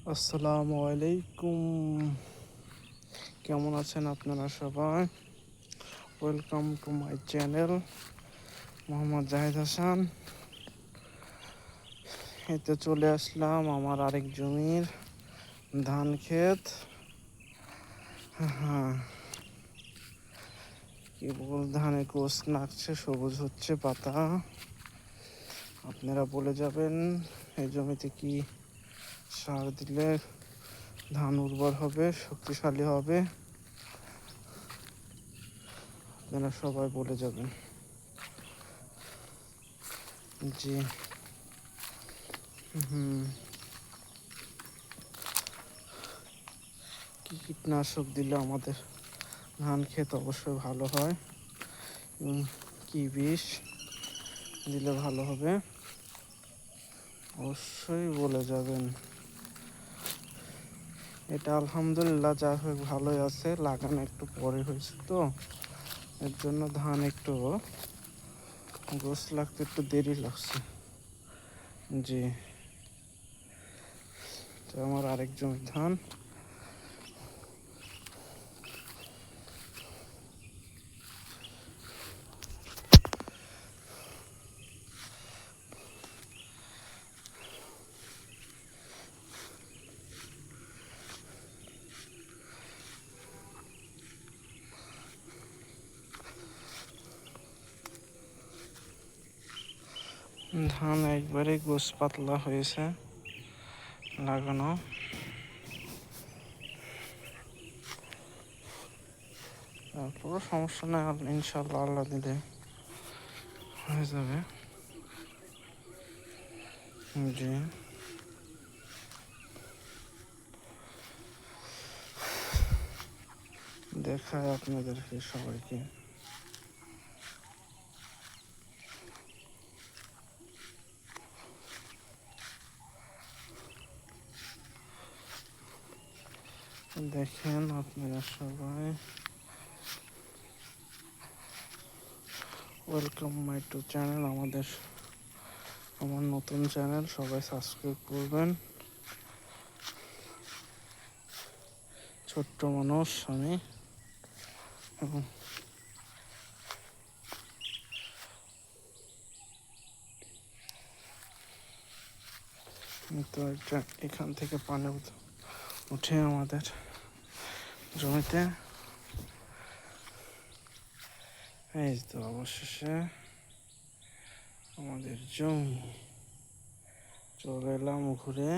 আসসালামু আলাইকুম। কেমন আছেন আপনারা সবাই? Welcome to my channel Mohammad Zahid Hasan. এতে চলে আসলাম আমার আরেক জমির ধান ক্ষেত। হ্যাঁ, কেবল ধানে গোছ নাচছে, সবুজ হচ্ছে পাতা। আপনারা বলে যাবেন এই জমিতে কি সার দিলে ধান উর্বর হবে, শক্তিশালী হবে। আপনারা সবাই বলে যাবেন। জি। কি কীটনাশক দিলে আমাদের ধান ক্ষেত অবশ্যই ভালো হয়, কি বিষ দিলে ভালো হবে অবশ্যই বলে যাবেন। এটা আলহামদুলিল্লাহ যা হোক ভালোই আছে, লাগানো একটু পরে হয়েছে তো এর জন্য ধান একটু গোছ লাগতে একটু দেরি লাগছে। জি, তো আমার আরেক জমির ধান। ধান একবারে গোছ পাতলা হয়েছে লাগানো। তারপর সমস্যা নেই, ইনশাল্লাহ আল্লাহ দিলে হয়ে যাবে। জি, দেখায় আপনাদেরকে সবাইকে। দেখেন আপনারা সবাই। ওয়েলকাম মাই টু চ্যানেল, আমার নতুন চ্যানেল, সবাই সাবস্ক্রাইব করবেন। ছোট্ট মানুষ আমি, এবং তো এখান থেকে পানি উঠে আমাদের জমিতে। এই তো অবশেষে আমাদের জমি চলে এলাম ঘুরে।